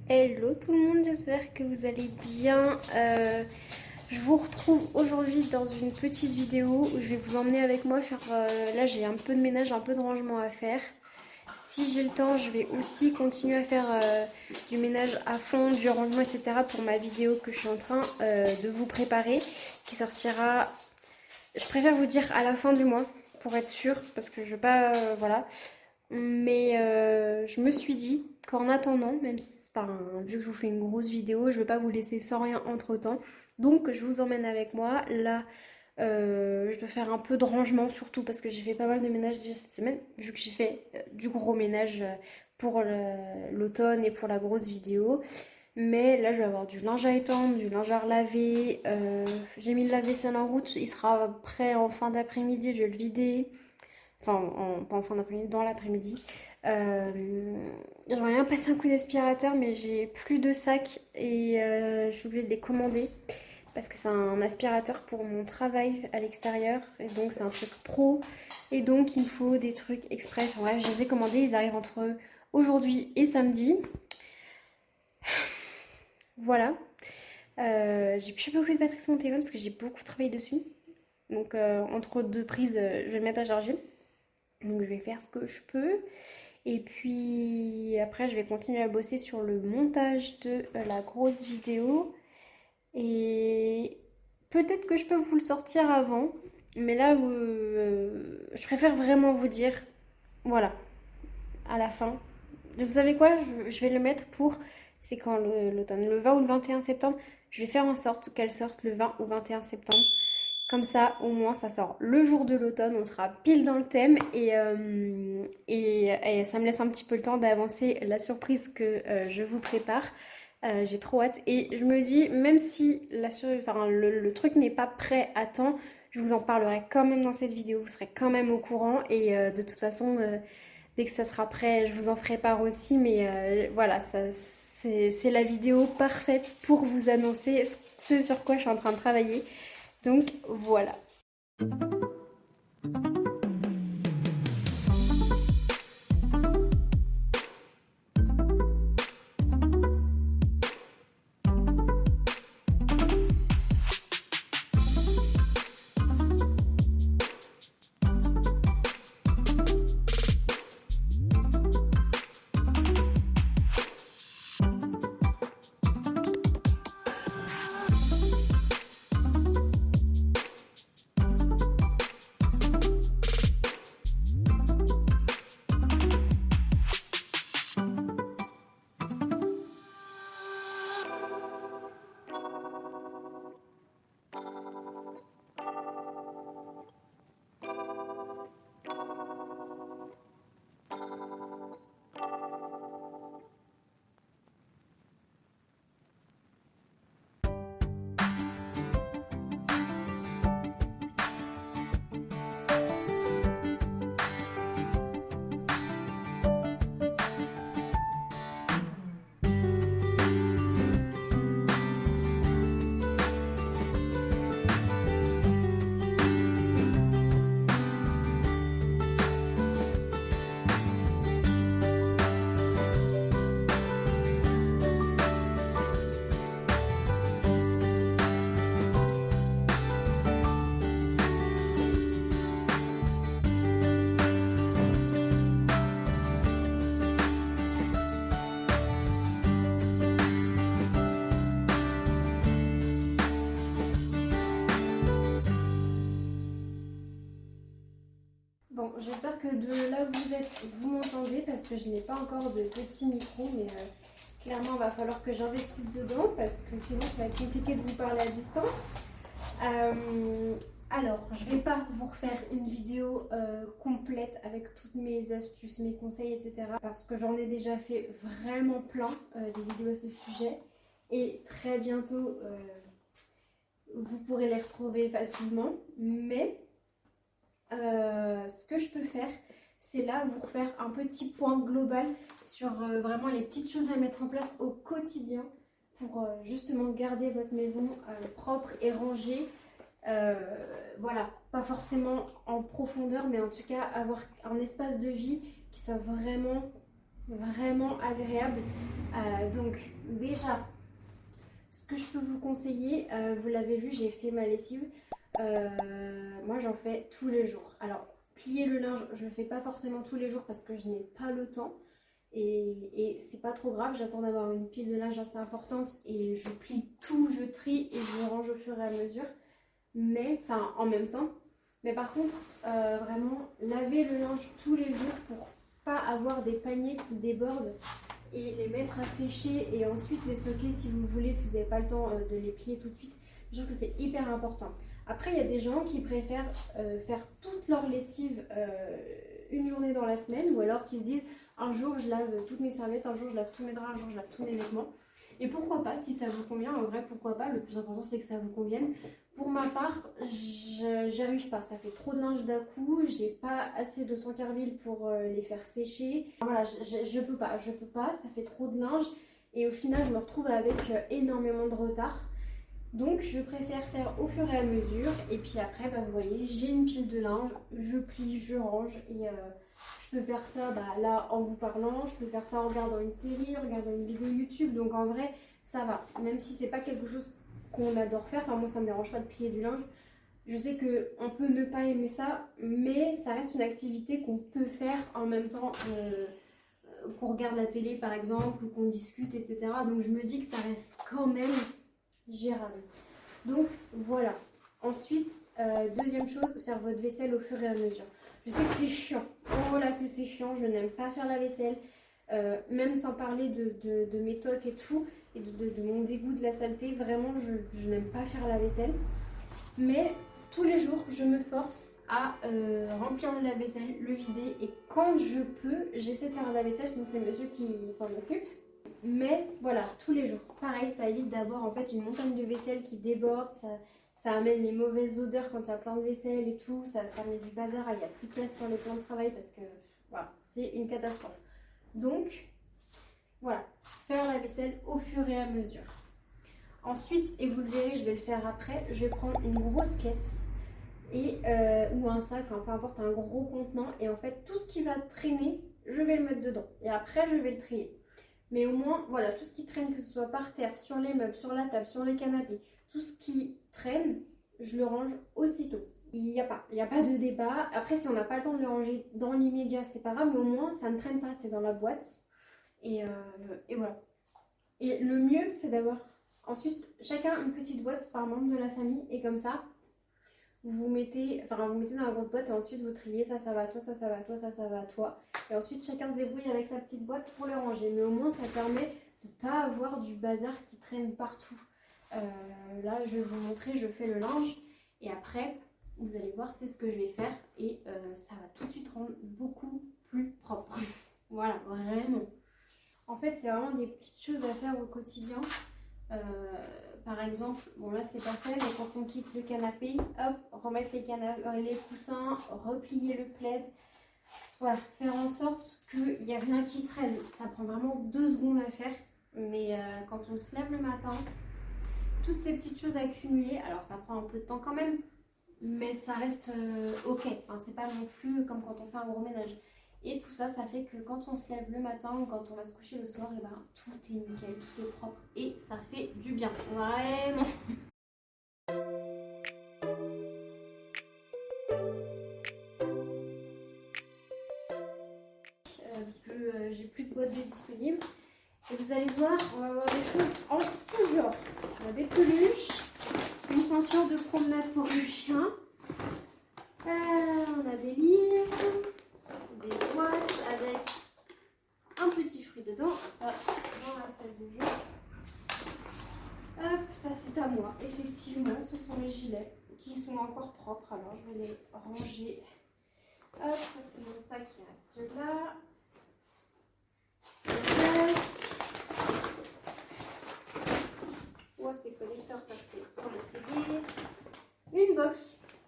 Hello tout le monde, j'espère que vous allez bien. Je vous retrouve aujourd'hui dans une petite vidéo où je vais vous emmener avec moi faire... là j'ai un peu de ménage, un peu de rangement à faire. Si j'ai le temps, je vais aussi continuer à faire du ménage à fond, du rangement, etc. pour ma vidéo que je suis en train de vous préparer, qui sortira, je préfère vous dire à la fin du mois, pour être sûre, parce que je veux pas... voilà. Mais je me suis dit qu'en attendant, même si, enfin, vu que je vous fais une grosse vidéo, je ne veux pas vous laisser sans rien entre-temps. Donc je vous emmène avec moi. Là, je dois faire un peu de rangement, surtout parce que j'ai fait pas mal de ménage déjà cette semaine, vu que j'ai fait du gros ménage pour l'automne et pour la grosse vidéo. Mais là, je vais avoir du linge à étendre, du linge à relaver. J'ai mis le lave-vaisselle en route, il sera prêt en fin d'après-midi, je vais le vider. Enfin, pas en fin d'après-midi, dans l'après-midi. J'aimerais bien passer un coup d'aspirateur, mais j'ai plus de sacs et je suis obligée de les commander parce que c'est un aspirateur pour mon travail à l'extérieur et donc c'est un truc pro et donc il me faut des trucs express. Enfin, bref, je les ai commandés, ils arrivent entre aujourd'hui et samedi. Voilà. J'ai plus beaucoup de batterie sur mon téléphone parce que j'ai beaucoup travaillé dessus. Donc entre deux prises, je vais le mettre à charger. Donc je vais faire ce que je peux. Et puis après, je vais continuer à bosser sur le montage de la grosse vidéo. Et peut-être que je peux vous le sortir avant. Mais là, je préfère vraiment vous dire, voilà, à la fin. Vous savez quoi? Je vais le mettre pour, c'est quand l'automne, le 20 ou le 21 septembre. Je vais faire en sorte qu'elle sorte le 20 ou 21 septembre. Comme ça, au moins, ça sort le jour de l'automne, on sera pile dans le thème et ça me laisse un petit peu le temps d'avancer la surprise que je vous prépare. J'ai trop hâte et je me dis, même si enfin, le truc n'est pas prêt à temps, je vous en parlerai quand même dans cette vidéo, vous serez quand même au courant et de toute façon, dès que ça sera prêt, je vous en ferai part aussi, mais voilà, c'est la vidéo parfaite pour vous annoncer ce sur quoi je suis en train de travailler. Donc voilà. Bon, j'espère que de là où vous êtes, vous m'entendez parce que je n'ai pas encore de petit micro, mais clairement, il va falloir que j'investisse dedans parce que sinon, ça va être compliqué de vous parler à distance. Alors, je ne vais pas vous refaire une vidéo complète avec toutes mes astuces, mes conseils, etc. Parce que j'en ai déjà fait vraiment plein des vidéos à ce sujet. Et très bientôt, vous pourrez les retrouver facilement. Mais ce que je peux faire, c'est là vous refaire un petit point global sur vraiment les petites choses à mettre en place au quotidien pour justement garder votre maison propre et rangée. Voilà, pas forcément en profondeur, mais en tout cas avoir un espace de vie qui soit vraiment agréable. Donc Donc déjà, ce que je peux vous conseiller, vous l'avez vu, j'ai fait ma lessive. Moi j'en fais tous les jours. Alors plier le linge, je ne le fais pas forcément tous les jours parce que je n'ai pas le temps. Et c'est pas trop grave, j'attends d'avoir une pile de linge assez importante et je plie tout, je trie et je range au fur et à mesure. Mais, enfin en même temps. Mais par contre, vraiment laver le linge tous les jours pour pas avoir des paniers qui débordent et les mettre à sécher et ensuite les stocker si vous voulez, si vous n'avez pas le temps de les plier tout de suite. Je trouve que c'est hyper important. Après, il y a des gens qui préfèrent faire toute leur lessive une journée dans la semaine ou alors qui se disent un jour je lave toutes mes serviettes, un jour je lave tous mes draps, un jour je lave tous mes vêtements. Et pourquoi pas, si ça vous convient, en vrai pourquoi pas, le plus important c'est que ça vous convienne. Pour ma part, j'y arrive pas, ça fait trop de linge d'un coup, j'ai pas assez de Tancarville pour les faire sécher. Voilà, je peux pas, ça fait trop de linge et au final je me retrouve avec énormément de retard. Donc je préfère faire au fur et à mesure et puis après vous voyez j'ai une pile de linge, je plie, je range et je peux faire ça là en vous parlant, je peux faire ça en regardant une série, en regardant une vidéo YouTube, donc en vrai ça va, même si c'est pas quelque chose qu'on adore faire, enfin moi ça me dérange pas de plier du linge, je sais qu'on peut ne pas aimer ça, mais ça reste une activité qu'on peut faire en même temps qu'on regarde la télé par exemple ou qu'on discute etc, donc je me dis que ça reste quand même gérable. Donc voilà. Ensuite, deuxième chose, faire votre vaisselle au fur et à mesure. Je sais que c'est chiant. Oh là que c'est chiant, je n'aime pas faire la vaisselle. Même sans parler de mes tocs et tout, et de mon dégoût de la saleté, vraiment je n'aime pas faire la vaisselle. Mais tous les jours, je me force à remplir le lave-vaisselle, le vider, et quand je peux, j'essaie de faire la vaisselle, sinon c'est monsieur qui s'en occupe. Mais voilà, tous les jours. Pareil, ça évite d'avoir en fait une montagne de vaisselle qui déborde, ça amène les mauvaises odeurs quand il y a plein de vaisselle et tout, ça met du bazar, il n'y a plus de place sur les plans de travail parce que voilà, c'est une catastrophe. Donc voilà, faire la vaisselle au fur et à mesure. Ensuite, et vous le verrez, je vais le faire après, je vais prendre une grosse caisse et, ou un sac, enfin, peu importe, un gros contenant, et en fait tout ce qui va traîner, je vais le mettre dedans et après je vais le trier. Mais au moins, voilà, tout ce qui traîne, que ce soit par terre, sur les meubles, sur la table, sur les canapés, tout ce qui traîne, je le range aussitôt. Il n'y a pas de débat. Après, si on n'a pas le temps de le ranger dans l'immédiat, c'est pas grave, mais au moins, ça ne traîne pas, c'est dans la boîte. Et voilà. Et le mieux, c'est d'avoir ensuite chacun une petite boîte par membre de la famille, et comme ça, vous mettez dans la grosse boîte et ensuite vous triez, ça va à toi, ça va à toi, ça va à toi. Et ensuite chacun se débrouille avec sa petite boîte pour les ranger. Mais au moins ça permet de ne pas avoir du bazar qui traîne partout. Là je vais vous montrer, je fais le linge et après vous allez voir c'est ce que je vais faire et ça va tout de suite rendre beaucoup plus propre. Voilà, vraiment. En fait c'est vraiment des petites choses à faire au quotidien. Par exemple, bon là c'est pas fait, mais quand on quitte le canapé, hop, remettre les coussins, replier le plaid, voilà, faire en sorte qu'il n'y ait rien qui traîne. Ça prend vraiment 2 secondes à faire, mais quand on se lève le matin, toutes ces petites choses accumulées, alors ça prend un peu de temps quand même, mais ça reste ok, enfin, c'est pas non plus comme quand on fait un gros ménage. Et tout ça, ça fait que quand on se lève le matin ou quand on va se coucher le soir, et ben, tout est nickel, tout est propre et ça fait du bien, vraiment. Parce que j'ai plus de boîtes de disponibles. Et vous allez voir, on va avoir des choses en tout genre. On a des peluches, une ceinture de promenade pour le chien, on a des livres, des boîtes avec un petit fruit dedans, ça dans la salle de jeu. Hop, ça c'est à moi, effectivement, ce sont les gilets qui sont encore propres, alors je vais les ranger. Hop, ça c'est mon sac qui reste là. Ouais, c'est connecteur, ça c'est pour les CD. Une box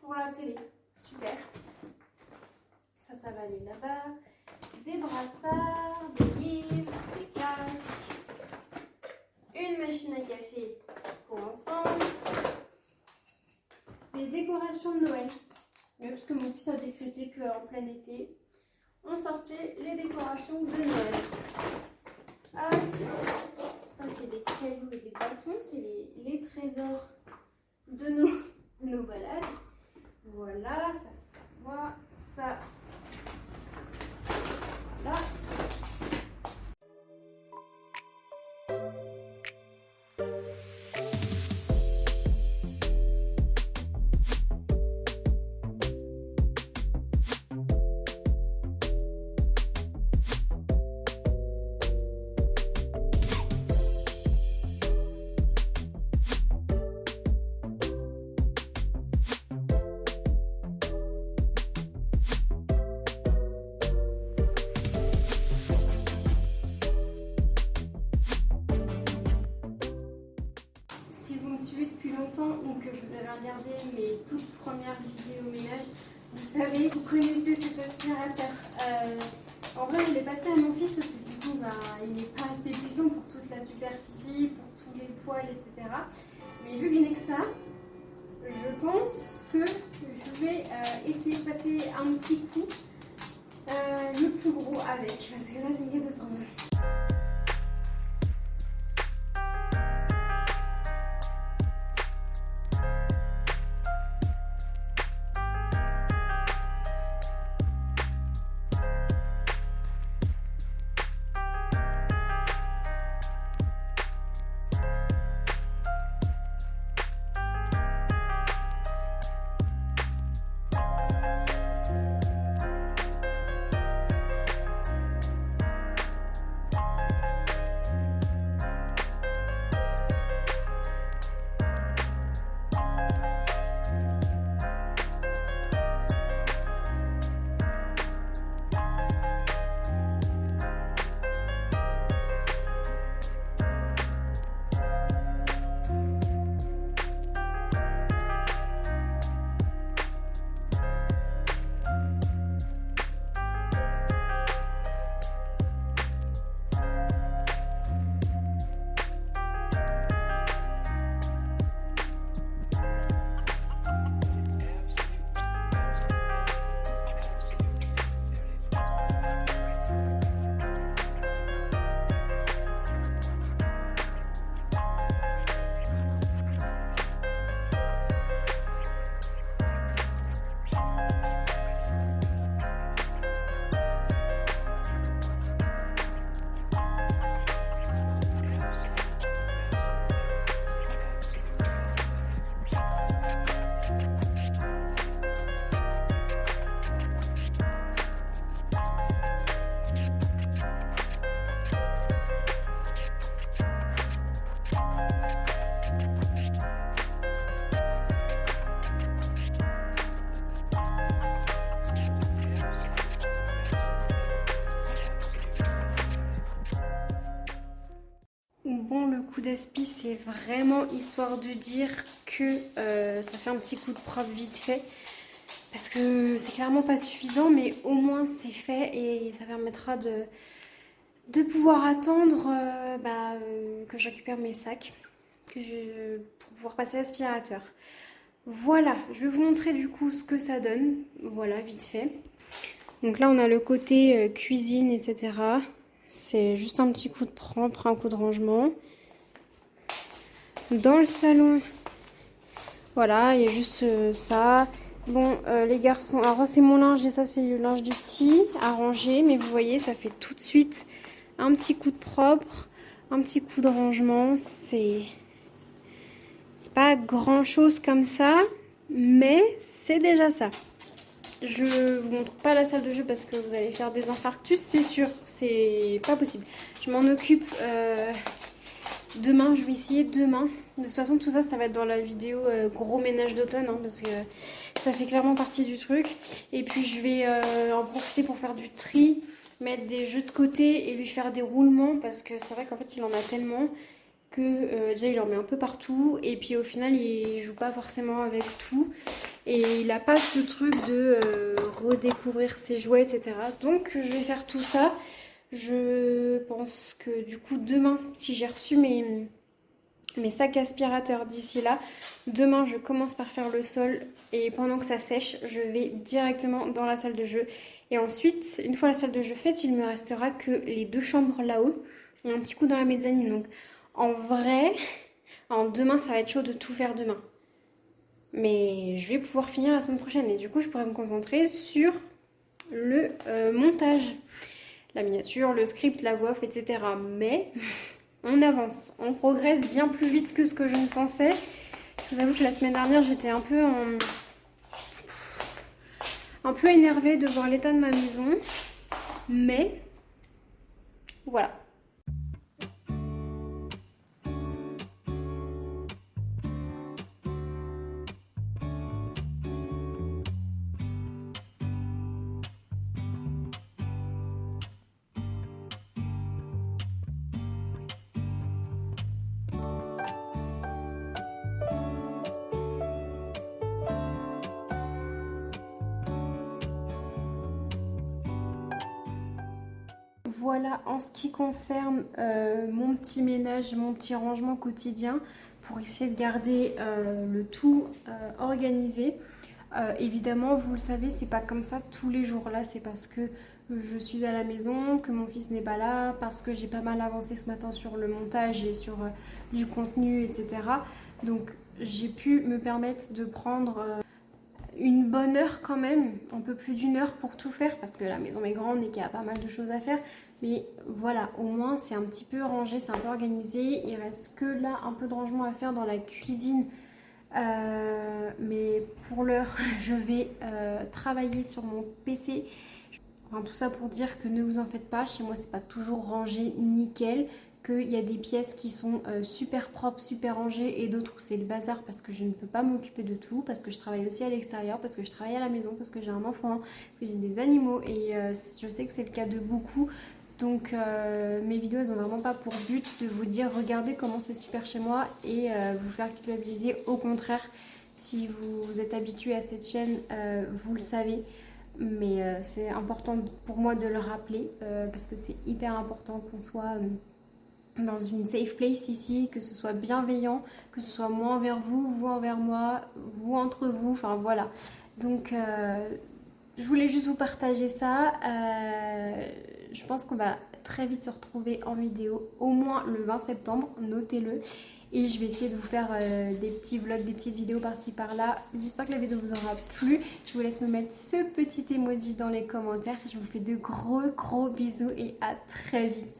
pour la télé, super. Ça va aller là-bas. Des brassards, des livres, des casques, une machine à café pour enfants, des décorations de Noël. Parce que mon fils a décrété qu'en plein été, on sortait les décorations de Noël. Hop, ça c'est les trésors de nos balades. Voilà, ça c'est pour moi, ça. Voilà. Si vous me suivez depuis longtemps ou que vous avez regardé mes toutes premières vidéos ménage, vous savez, vous connaissez cet aspirateur. En vrai, je l'ai passé à mon fils parce que du coup, il n'est pas assez puissant pour toute la superficie, pour tous les poils, etc. Mais vu que je n'ai que ça, je pense que je vais essayer de passer un petit coup le plus gros avec, parce que là, c'est une catastrophe. Bon, le coup d'aspi, c'est vraiment histoire de dire que ça fait un petit coup de propre vite fait. Parce que c'est clairement pas suffisant, mais au moins c'est fait et ça permettra de pouvoir attendre que je récupère mes sacs pour pouvoir passer à l'aspirateur. Voilà, je vais vous montrer du coup ce que ça donne. Voilà, vite fait. Donc là, on a le côté cuisine, etc. C'est juste un petit coup de propre, un coup de rangement. Dans le salon, voilà, il y a juste ça. Bon, les garçons, alors ça c'est mon linge et ça c'est le linge du petit à ranger. Mais vous voyez, ça fait tout de suite un petit coup de propre, un petit coup de rangement. C'est pas grand chose comme ça, mais c'est déjà ça. Je vous montre pas la salle de jeu parce que vous allez faire des infarctus, c'est sûr, c'est pas possible. Je m'en occupe demain, je vais essayer demain. De toute façon, tout ça, ça va être dans la vidéo gros ménage d'automne, hein, parce que ça fait clairement partie du truc. Et puis je vais en profiter pour faire du tri, mettre des jeux de côté et lui faire des roulements, parce que c'est vrai qu'en fait, il en a tellement que déjà il en met un peu partout et puis au final il joue pas forcément avec tout et il n'a pas ce truc de redécouvrir ses jouets, etc. Donc je vais faire tout ça. Je pense que du coup demain, si j'ai reçu mes sacs aspirateurs d'ici là, demain je commence par faire le sol et pendant que ça sèche je vais directement dans la salle de jeu. Et ensuite, une fois la salle de jeu faite, il me restera que les 2 chambres là-haut et un petit coup dans la mezzanine. Donc en vrai, Alors demain, ça va être chaud de tout faire demain. Mais je vais pouvoir finir la semaine prochaine et du coup, je pourrais me concentrer sur le montage. La miniature, le script, la voix off, etc. Mais on avance, on progresse bien plus vite que ce que je ne pensais. Je vous avoue que la semaine dernière, j'étais un peu énervée de voir l'état de ma maison. Mais voilà. Voilà en ce qui concerne mon petit ménage, mon petit rangement quotidien pour essayer de garder le tout organisé. Évidemment, vous le savez, c'est pas comme ça tous les jours. Là, c'est parce que je suis à la maison, que mon fils n'est pas là, parce que j'ai pas mal avancé ce matin sur le montage et sur du contenu, etc. Donc, j'ai pu me permettre de prendre une bonne heure quand même, un peu plus d'une heure pour tout faire parce que la maison est grande et qu'il y a pas mal de choses à faire. Mais voilà, au moins c'est un petit peu rangé, c'est un peu organisé. Il reste que là un peu de rangement à faire dans la cuisine. Mais pour l'heure, je vais travailler sur mon PC. Enfin, tout ça pour dire que ne vous en faites pas, chez moi c'est pas toujours rangé nickel, qu'il y a des pièces qui sont super propres, super rangées et d'autres où c'est le bazar parce que je ne peux pas m'occuper de tout, parce que je travaille aussi à l'extérieur, parce que je travaille à la maison, parce que j'ai un enfant, parce que j'ai des animaux et je sais que c'est le cas de beaucoup. Donc mes vidéos elles ont vraiment pas pour but de vous dire regardez comment c'est super chez moi et vous faire culpabiliser. Au contraire, si vous êtes habitué à cette chaîne, vous le savez. Mais c'est important pour moi de le rappeler parce que c'est hyper important qu'on soit dans une safe place ici, que ce soit bienveillant, que ce soit moi envers vous, vous envers moi, vous entre vous, enfin voilà. Donc je voulais juste vous partager ça. Je pense qu'on va très vite se retrouver en vidéo, au moins le 20 septembre, notez-le. Et je vais essayer de vous faire des petits vlogs, des petites vidéos par-ci par-là. J'espère que la vidéo vous aura plu. Je vous laisse me mettre ce petit emoji dans les commentaires. Je vous fais de gros bisous et à très vite.